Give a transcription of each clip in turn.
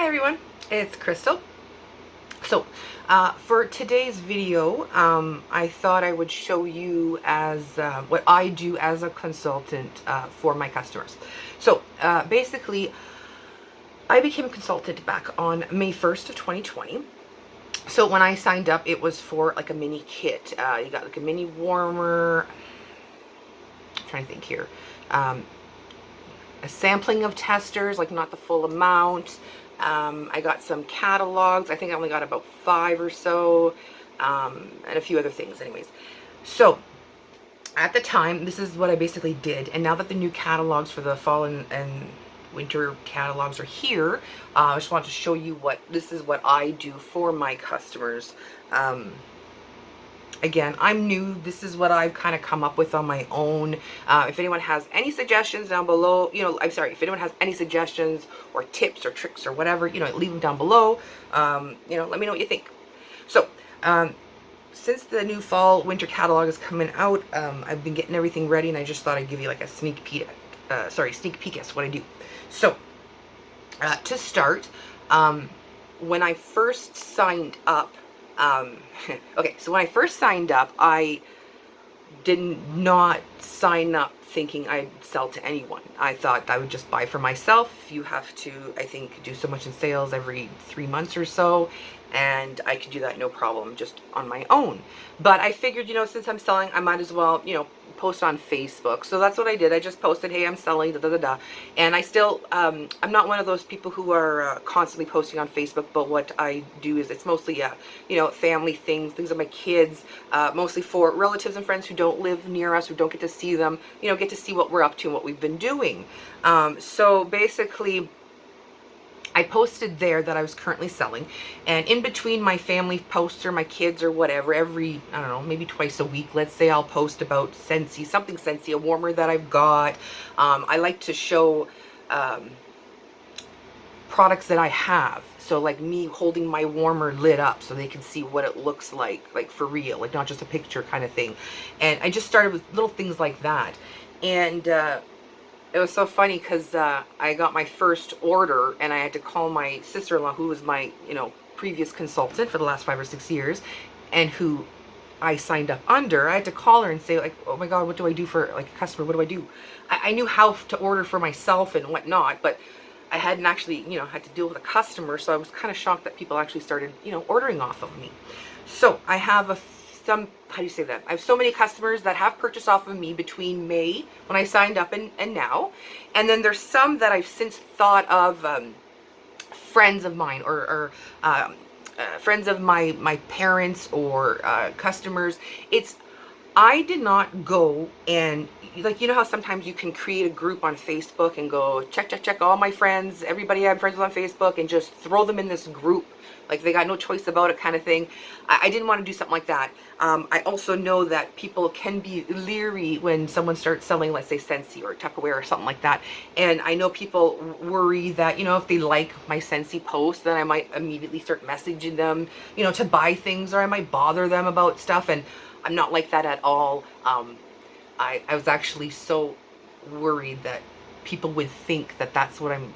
Hi everyone, it's Crystal. So for today's video, I thought I would show you as what I do as a consultant for my customers. So basically, I became a consultant back on May 1st of 2020. So when I signed up, it was for like a mini kit. You got like a mini warmer. I'm trying to think here. A sampling of testers, like not the full amount. I got some catalogs. I think I only got about 5 or so, and a few other things anyways. So at the time, this is what I basically did. And now that the new catalogs for the fall and winter catalogs are here, I just want to show you this is what I do for my customers. Again, I'm new. This is what I've kind of come up with on my own. If anyone has any suggestions down below, I'm sorry, if anyone has any suggestions or tips or tricks or whatever, leave them down below. Let me know what you think. So, since the new fall winter catalog is coming out, I've been getting everything ready, and I just thought I'd give you like a sneak peek as what I do. So, to start, when I first signed up, okay, so when I first signed up, I did not sign up thinking I'd sell to anyone. I thought I would just buy for myself. You have to, I think, do so much in sales every 3 months or so, and I could do that no problem just on my own. But I figured, since I'm selling, I might as well, post on Facebook. So that's what I did. I just posted, hey, I'm selling, da da da da. And I still, I'm not one of those people who are constantly posting on Facebook, but what I do is it's mostly, family things of my kids, mostly for relatives and friends who don't live near us, who don't get to see them, get to see what we're up to and what we've been doing. So basically, I posted there that I was currently selling, and in between my family posts or my kids or whatever, every, I don't know, maybe twice a week, let's say, I'll post about Scentsy, something Scentsy, a warmer that I've got. I like to show products that I have. So like me holding my warmer lit up so they can see what it looks like for real, like not just a picture kind of thing. And I just started with little things like that. And it was so funny because I got my first order, and I had to call my sister-in-law, who was my, previous consultant for the last 5 or 6 years, and who I signed up under. I had to call her and say, like, oh my God, what do I do for like a customer? What do I do? I knew how to order for myself and whatnot, but I hadn't actually, had to deal with a customer. So I was kind of shocked that people actually started, ordering off of me. So I have how do you say that? I have so many customers that have purchased off of me between May, when I signed up, and now. And then there's some that I've since thought of, friends of mine, or friends of my parents, or customers. I did not go and, like, how sometimes you can create a group on Facebook and go check all my friends, everybody I'm friends with on Facebook, and just throw them in this group like they got no choice about it kind of thing. I didn't want to do something like that. I also know that people can be leery when someone starts selling, let's say, Scentsy or Tupperware or something like that. And I know people worry that, if they like my Scentsy post, then I might immediately start messaging them, to buy things, or I might bother them about stuff. And I'm not like that at all. I was actually so worried that people would think that that's what I'm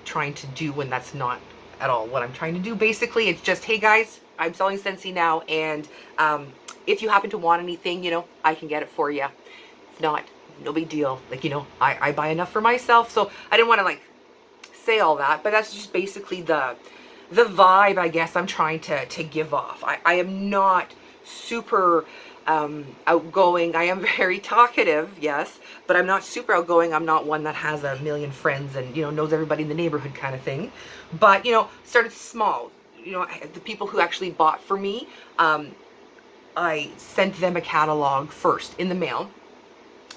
trying to do, when that's not at all what I'm trying to do. Basically, it's just, hey guys, I'm selling Scentsy now, and if you happen to want anything, I can get it for you. If not, no big deal. Like, I buy enough for myself, so I didn't want to like say all that, but that's just basically the vibe, I guess, I'm trying to give off. I am not super outgoing. I am very talkative, yes, but I'm not super outgoing. I'm not one that has a million friends and, knows everybody in the neighborhood kind of thing. But, started small. The people who actually bought for me, I sent them a catalog first in the mail.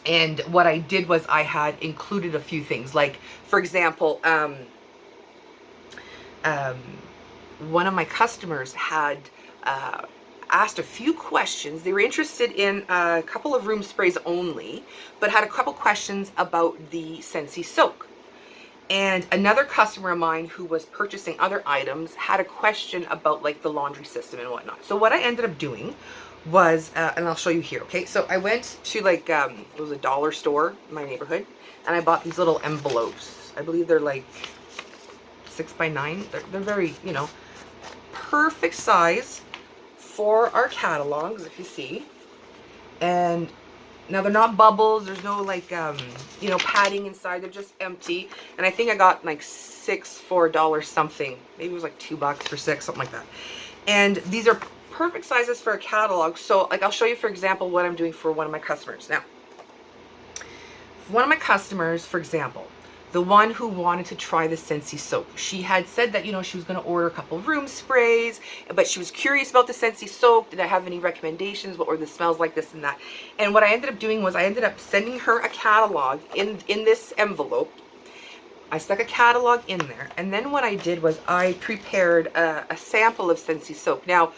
And what I did was I had included a few things. Like, for example, one of my customers had asked a few questions. They were interested in a couple of room sprays only, but had a couple questions about the Scentsy soak. And another customer of mine who was purchasing other items had a question about like the laundry system and whatnot. So what I ended up doing was, and I'll show you here, okay? So I went to like, it was a dollar store in my neighborhood, and I bought these little envelopes. I believe they're like 6x9. They're very, you know, perfect size for our catalogs, if you see. And now they're not bubbles. There's no like, you know, padding inside. They're just empty. And I think I got like 6 for $1 something. Maybe it was like $2 for 6, something like that. And these are perfect sizes for a catalog. So like, I'll show you, for example, what I'm doing for one of my customers. Now, one of my customers, for example, the one who wanted to try the Scentsy soap. She had said that, you know, she was going to order a couple of room sprays, but she was curious about the Scentsy soap. Did I have any recommendations? What were the smells like, this and that? And what I ended up doing was I ended up sending her a catalog in this envelope. I stuck a catalog in there. And then what I did was I prepared a sample of Scentsy soap. Now,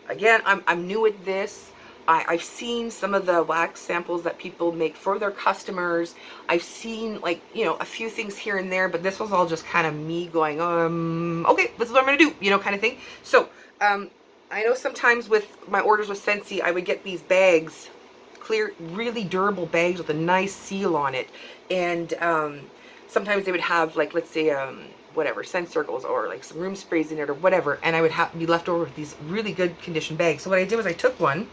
again, I'm new at this. I've seen some of the wax samples that people make for their customers. I've seen, like, you know, a few things here and there, but this was all just kind of me going, okay, this is what I'm going to do, you know, kind of thing. So, I know sometimes with my orders with Scentsy, I would get these bags, clear, really durable bags with a nice seal on it. And sometimes they would have, like, let's say, whatever, scent circles or like some room sprays in it or whatever. And I would be left over with these really good conditioned bags. So what I did was I took one.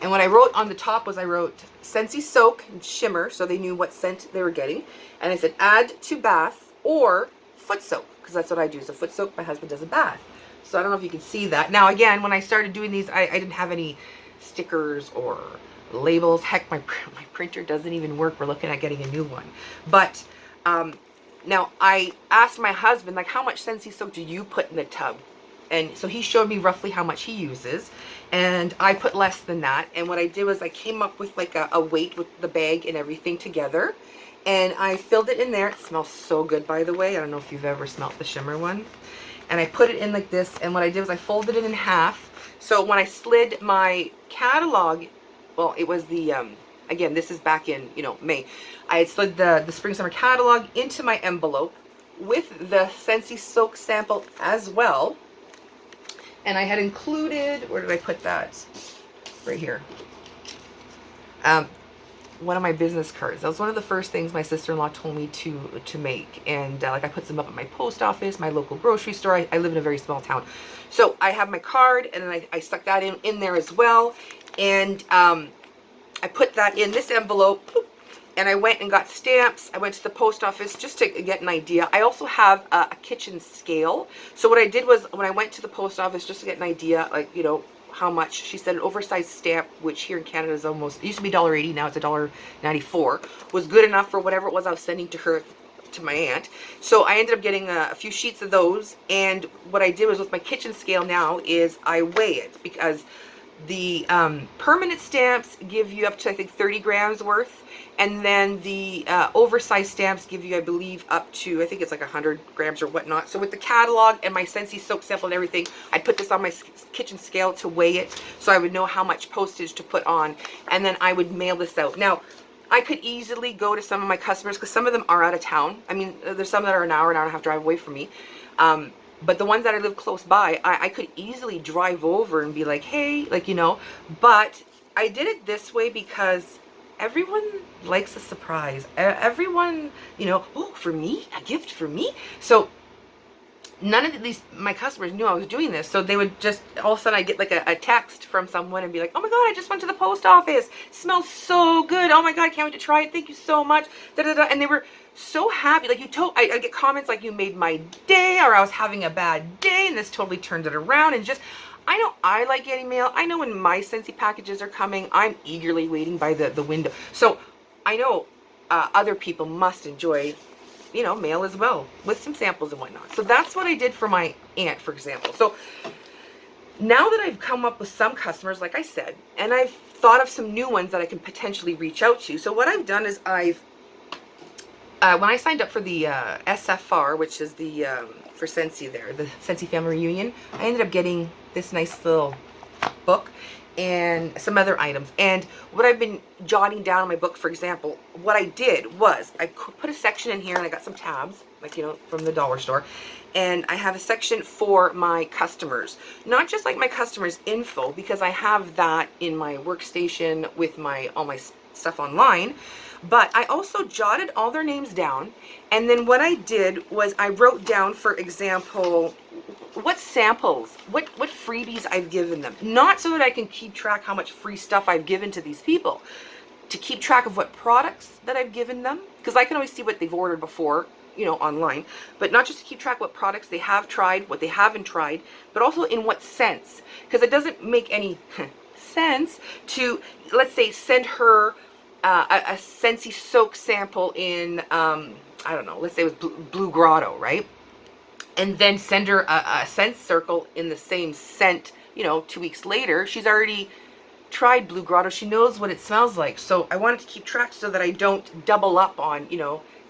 And what I wrote on the top was I wrote Scentsy Soak and Shimmer, so they knew what scent they were getting. And I said add to bath or foot soak, because that's what I do, is a foot soak. My husband does a bath. So I don't know if you can see that. Now again, when I started doing these, I didn't have any stickers or labels. Heck, my printer doesn't even work. We're looking at getting a new one. But now I asked my husband, like, how much Scentsy Soak do you put in the tub? And so he showed me roughly how much he uses, and I put less than that. And what I did was I came up with like a weight with the bag and everything together, and I filled it in there. It smells so good, by the way. I don't know if you've ever smelled the shimmer one. And I put it in like this, and what I did was I folded it in half. So when I slid my catalog, well, it was the again, this is back in, you know, May. I had slid the spring summer catalog into my envelope with the Scentsy Soak sample as well. And I had included, where did I put that? Right here. One of my business cards. That was one of the first things my sister-in-law told me to make. And like, I put some up at my post office, my local grocery store. I live in a very small town. So I have my card, and then I stuck that in there as well. And I put that in this envelope. And I went and got stamps. I went to the post office just to get an idea. I also have a kitchen scale. So what I did was, when I went to the post office just to get an idea, like, you know, how much, she said an oversized stamp, which here in Canada is almost, it used to be $1.80, now it's $1.94, was good enough for whatever it was I was sending to her, to my aunt. So I ended up getting a few sheets of those. And what I did was, with my kitchen scale now, is I weigh it, because the permanent stamps give you up to, I think, 30 grams worth. And then the oversized stamps give you, I believe, up to, I think it's like 100 grams or whatnot. So with the catalog and my Scentsy Soak sample and everything, I'd put this on my kitchen scale to weigh it, so I would know how much postage to put on. And then I would mail this out. Now, I could easily go to some of my customers, because some of them are out of town. I mean, there's some that are an hour and a half drive away from me. But the ones that I live close by, I could easily drive over and be like, hey, like, you know. But I did it this way because everyone likes a surprise. Everyone, you know, oh, for me, a gift for me. So none of these, my customers knew I was doing this. So they would just, all of a sudden I get like a text from someone and be like, oh my God, I just went to the post office. It smells so good. Oh my God, I can't wait to try it. Thank you so much. Da, da, da. And they were so happy. Like, I get comments like, you made my day, or I was having a bad day and this totally turned it around. And just, I know I like getting mail. I know when my Scentsy packages are coming, I'm eagerly waiting by the window. So I know other people must enjoy, you know, mail as well, with some samples and whatnot. So that's what I did for my aunt, for example. So now that I've come up with some customers, like I said, and I've thought of some new ones that I can potentially reach out to. So what I've done is when I signed up for the SFR, which is the, for Scentsy there, the Scentsy Family Reunion, I ended up getting this nice little book and some other items. And what I've been jotting down in my book, for example, what I did was I put a section in here, and I got some tabs, like, you know, from the dollar store. And I have a section for my customers, not just like my customers info, because I have that in my workstation with all my stuff online, But I also jotted all their names down, and then what I did was I wrote down, for example, what samples, what freebies I've given them. Not so that I can keep track how much free stuff I've given to these people, to keep track of what products that I've given them, because I can always see what they've ordered before, online, but not just to keep track what products they have tried, what they haven't tried, but also in what sense, because it doesn't make any sense to, let's say, send her a Scentsy soak sample in, I don't know, let's say it was Blue Grotto, right? And then send her a scent circle in the same scent, 2 weeks later. She's already tried Blue Grotto. She knows what it smells like. So I wanted to keep track so that I don't double up on,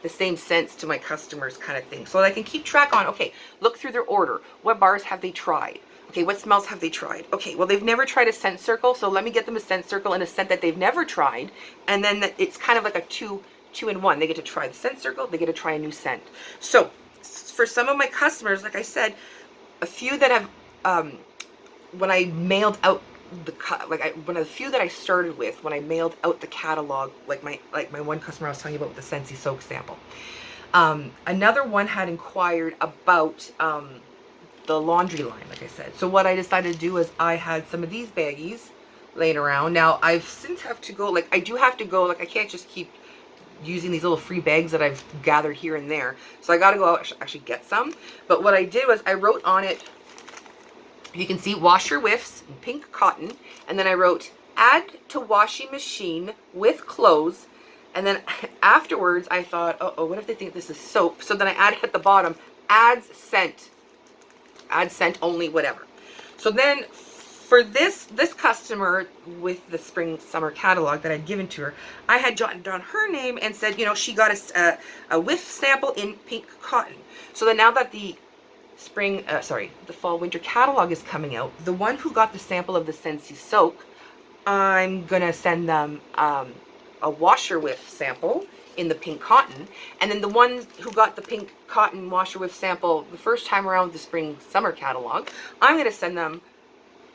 the same scents to my customers, kind of thing. So that I can keep track on, okay, look through their order. What bars have they tried? Okay, what smells have they tried? Okay, well, they've never tried a scent circle, so let me get them a scent circle in a scent that they've never tried. And then it's kind of like a two in one. They get to try the scent circle, they get to try a new scent. So for some of my customers, like I said, a few that have, when I mailed out one of the few that I started with, when I mailed out the catalog, like my one customer I was telling you about with the Scentsy soak sample. Another one had inquired about the laundry line, like I said. So what I decided to do was I had some of these baggies laying around. Now I've since have to go, I do have to go, I can't just keep using these little free bags that I've gathered here and there. So I got to go out, actually get some. But what I did was I wrote on it, you can see washer whiffs in pink cotton, and then I wrote add to washing machine with clothes, and then afterwards I thought, oh, what if they think this is soap? So then I added at the bottom, adds scent, add scent only, whatever. So then for this customer with the spring summer catalog that I'd given to her, I had jotted down her name and said, she got a whiff sample in pink cotton. So then now that the the fall winter catalog is coming out, the one who got the sample of the Scentsy soak, I'm gonna send them a washer whiff sample in the pink cotton, and then the ones who got the pink cotton washer whiff sample the first time around with the spring summer catalog, I'm gonna send them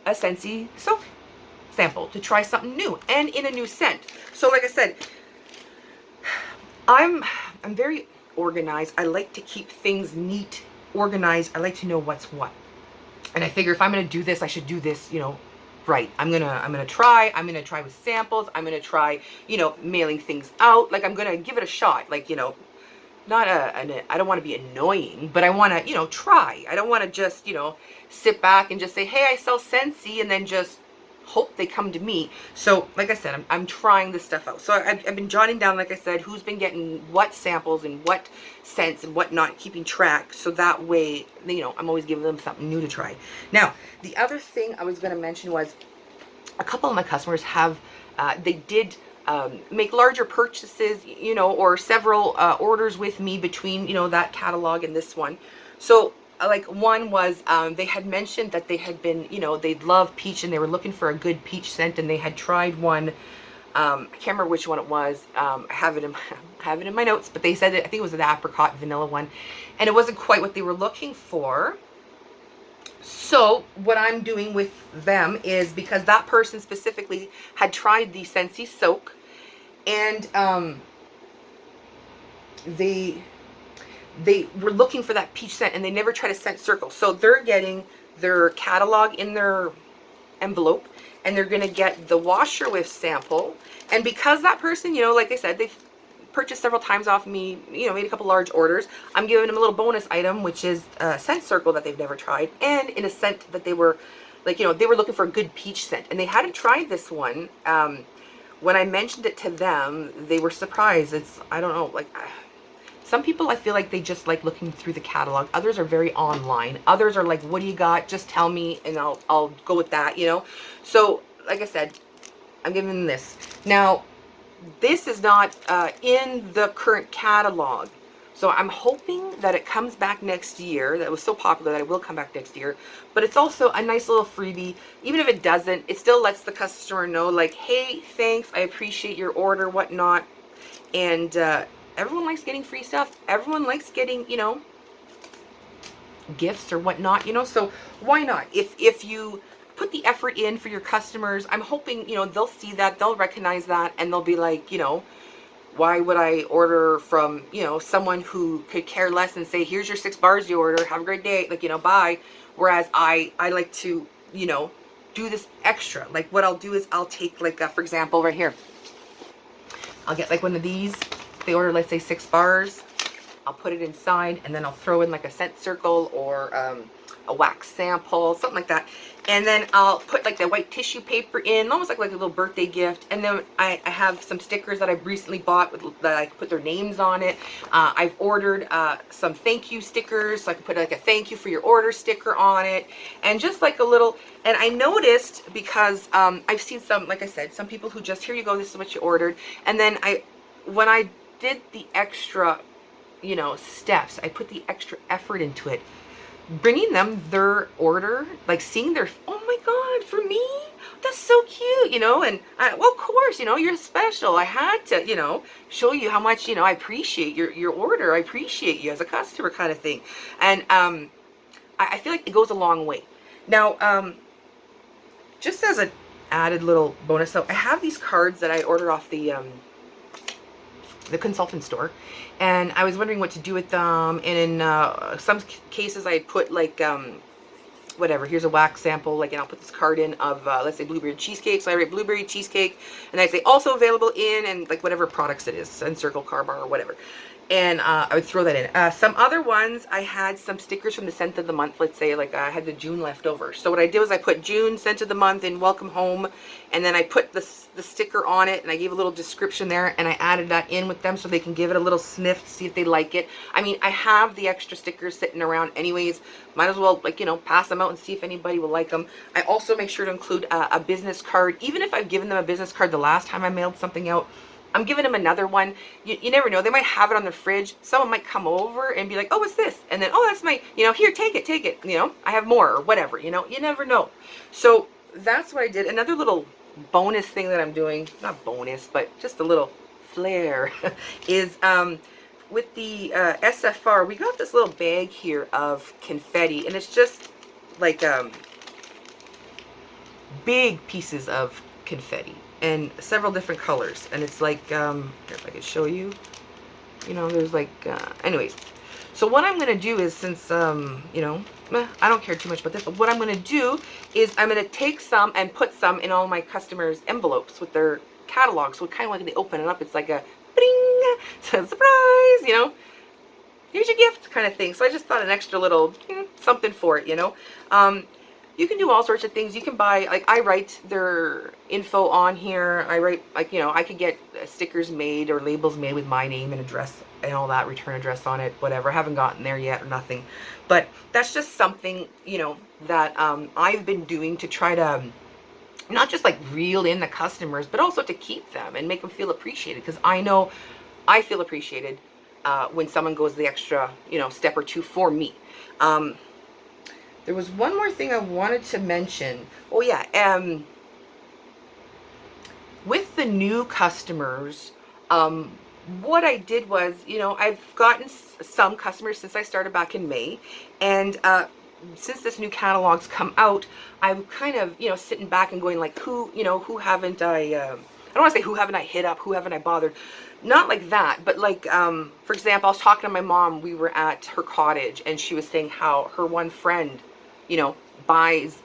a Scentsy soap sample to try something new and in a new scent. So like I said, I'm very organized. I like to keep things neat, organized. I like to know what's what. And I figure if I'm going to do this, I should do this, right. I'm going to try with samples. I'm going to try, mailing things out. I'm going to give it a shot. Not I don't want to be annoying, but I want to, try. I don't want to just, sit back and just say, hey, I sell Scentsy, and then just hope they come to me. So like I said, I'm trying this stuff out. So I've been jotting down, like I said, who's been getting what samples and what scents and whatnot, keeping track, so that way, I'm always giving them something new to try. Now, the other thing I was going to mention was a couple of my customers have, they did make larger purchases, or several orders with me between, that catalog and this one. So one was, they had mentioned that they had been, they love peach and they were looking for a good peach scent, and they had tried one, I can't remember which one it was, I have it in my notes, but they said that, I think it was an apricot vanilla one, and it wasn't quite what they were looking for. So what I'm doing with them is, because that person specifically had tried the Scentsy soak, and they were looking for that peach scent, and they never tried a scent circle. So they're getting their catalog in their envelope, and they're going to get the washer whiff sample. And because that person, like I said, they've purchased several times off me, made a couple large orders, I'm giving them a little bonus item, which is a scent circle that they've never tried, and in a scent that they were, they were looking for a good peach scent, and they hadn't tried this one. When I mentioned it to them, they were surprised. I don't know, some people, I feel like they just like looking through the catalog. Others are very online. Others are like, what do you got? Just tell me and I'll go with that, So, like I said, I'm giving them this. Now, this is not in the current catalog. So I'm hoping that it comes back next year. That was so popular that it will come back next year. But it's also a nice little freebie. Even if it doesn't, it still lets the customer know, hey, thanks, I appreciate your order, whatnot. And everyone likes getting free stuff. Everyone likes getting, gifts or whatnot, so why not? If you put the effort in for your customers, I'm hoping, they'll see that, they'll recognize that, and they'll be like, Why would I order from, you know, someone who could care less and say, here's your 6 bars you order, have a great day, like, you know, bye. Whereas I like to, you know, do this extra. Like what I'll do is I'll take like, for example, right here, I'll get like one of these. They order, let's say 6 bars. I'll put it inside and then I'll throw in like a scent circle or a wax sample, something like that. And then I'll put like the white tissue paper in, almost like a little birthday gift. And then I have some stickers that I've recently bought that I can put their names on it. I've ordered some thank you stickers, so I can put like a thank you for your order sticker on it. And just like a little, and I noticed because I've seen some, like I said, some people who just, here you go, this is what you ordered. And then when I did the extra, you know, steps, I put the extra effort into it, bringing them their order, like seeing their, oh my God, for me, that's so cute, you know, and well, of course, you know, you're special. I had to, you know, show you how much, you know, I appreciate your order. I appreciate you as a customer, kind of thing. And I feel like it goes a long way. Now, just as an added little bonus, so I have these cards that I ordered off the consultant store, and I was wondering what to do with them. And in some cases I put like whatever, here's a wax sample, like, and I'll put this card in of let's say blueberry cheesecake, so I write blueberry cheesecake, and I say also available in, and like whatever products it is, and circle car bar or whatever. And I would throw that in. Some other ones, I had some stickers from the scent of the month. Let's say like I had the June leftover. So what I did was I put June scent of the month in welcome home. And then I put the sticker on it, and I gave a little description there, and I added that in with them so they can give it a little sniff to see if they like it. I mean, I have the extra stickers sitting around anyways. Might as well, like, you know, pass them out and see if anybody will like them. I also make sure to include a business card. Even if I've given them a business card the last time I mailed something out, I'm giving them another one. You never know. They might have it on their fridge. Someone might come over and be like, oh, what's this? And then, oh, that's my, you know, here, take it. You know, I have more or whatever, you know, you never know. So that's what I did. Another little bonus thing that I'm doing, not bonus, but just a little flair, is with the SFR, we got this little bag here of confetti, and it's just like big pieces of confetti and several different colors. And it's like, here, if I could show you, you know, there's like, anyways. So what I'm going to do is, since, you know, I don't care too much about this, but what I'm going to do is I'm going to take some and put some in all my customers' envelopes with their catalogs. So kind of like when they open it up, it's like a bing, surprise, you know, here's your gift kind of thing. So I just thought an extra little something for it, you know. You can do all sorts of things. You can buy, like, I write their info on here. I write, like, you know, I could get stickers made or labels made with my name and address and all that, return address on it, whatever. I haven't gotten there yet or nothing. But that's just something, you know, that I've been doing to try to not just like reel in the customers, but also to keep them and make them feel appreciated. Because I know I feel appreciated when someone goes the extra, you know, step or two for me. There was one more thing I wanted to mention. Oh yeah, with the new customers, what I did was, you know, I've gotten some customers since I started back in May, and since this new catalog's come out, I'm kind of, you know, sitting back and going like, who, you know, who haven't I don't want to say who haven't I hit up, who haven't I bothered, not like that, but like, for example, I was talking to my mom. We were at her cottage, and she was saying how her one friend, you know, buys,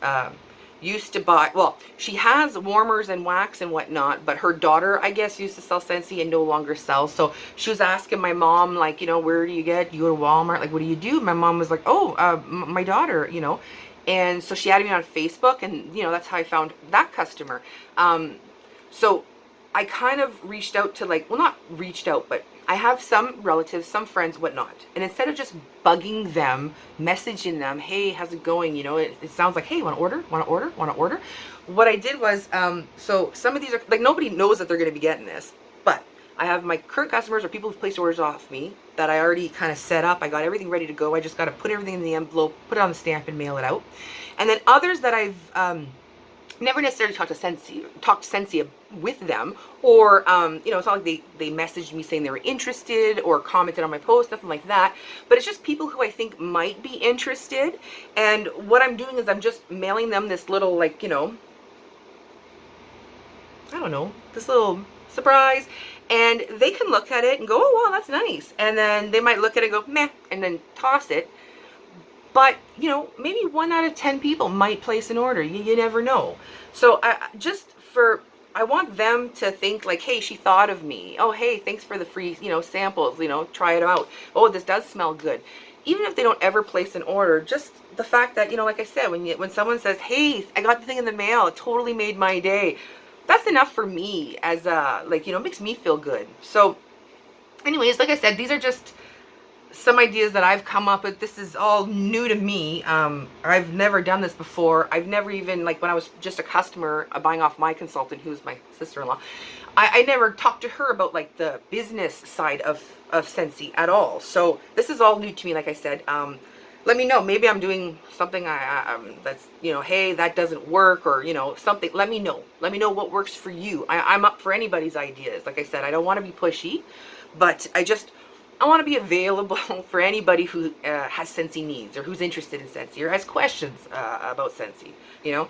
used to buy, well, she has warmers and wax and whatnot, but her daughter, I guess, used to sell Scentsy and no longer sells. So she was asking my mom, like, you know, where do you get, you go to Walmart, like, what do you do? My mom was like, oh, my daughter, you know. And so she added me on Facebook, and, you know, that's how I found that customer. So I kind of reached out to, like, well, not reached out, but I have some relatives, some friends, whatnot. And instead of just bugging them, messaging them, hey, how's it going? You know, it sounds like, hey, want to order? Want to order? Want to order? What I did was, so some of these are, like, nobody knows that they're going to be getting this. But I have my current customers or people who've placed orders off me that I already kind of set up. I got everything ready to go. I just got to put everything in the envelope, put it on the stamp, and mail it out. And then others that I've never necessarily talked to Scentsy with them, or you know, it's not like they messaged me saying they were interested or commented on my post, nothing like that. But it's just people who I think might be interested. And what I'm doing is I'm just mailing them this little, like, you know, I don't know, this little surprise. And they can look at it and go, oh, wow, that's nice. And then they might look at it and go, meh, and then toss it. But, you know, maybe 1 out of 10 people might place an order. You never know. So I want them to think like, hey, she thought of me. Oh, hey, thanks for the free, you know, samples, you know, try it out. Oh, this does smell good. Even if they don't ever place an order, just the fact that, you know, like I said, when someone says, hey, I got the thing in the mail, it totally made my day. That's enough for me as like, you know, it makes me feel good. So anyways, like I said, these are just some ideas that I've come up with. This is all new to me. I've never done this before. I've never even, like when I was just a customer buying off my consultant, who's my sister-in-law, I never talked to her about like the business side of Scentsy at all. So this is all new to me, like I said. Let me know. Maybe I'm doing something that's, you know, hey, that doesn't work, or, you know, something. Let me know. Let me know what works for you. I'm up for anybody's ideas. Like I said, I don't want to be pushy, but I want to be available for anybody who has Scentsy needs, or who's interested in Scentsy, or has questions about Scentsy. You know,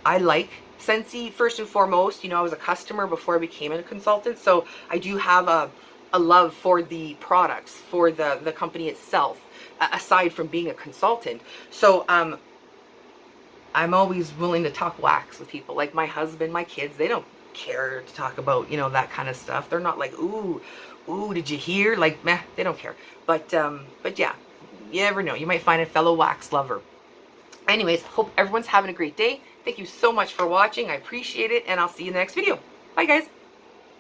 I like Scentsy first and foremost. You know, I was a customer before I became a consultant, so I do have a love for the products, for the company itself, aside from being a consultant. So I'm always willing to talk wax with people. Like my husband, my kids, they don't care to talk about, you know, that kind of stuff. They're not like, ooh, did you hear? Like, meh, they don't care. But yeah, you never know. You might find a fellow wax lover. Anyways, hope everyone's having a great day. Thank you so much for watching. I appreciate it, and I'll see you in the next video. Bye, guys.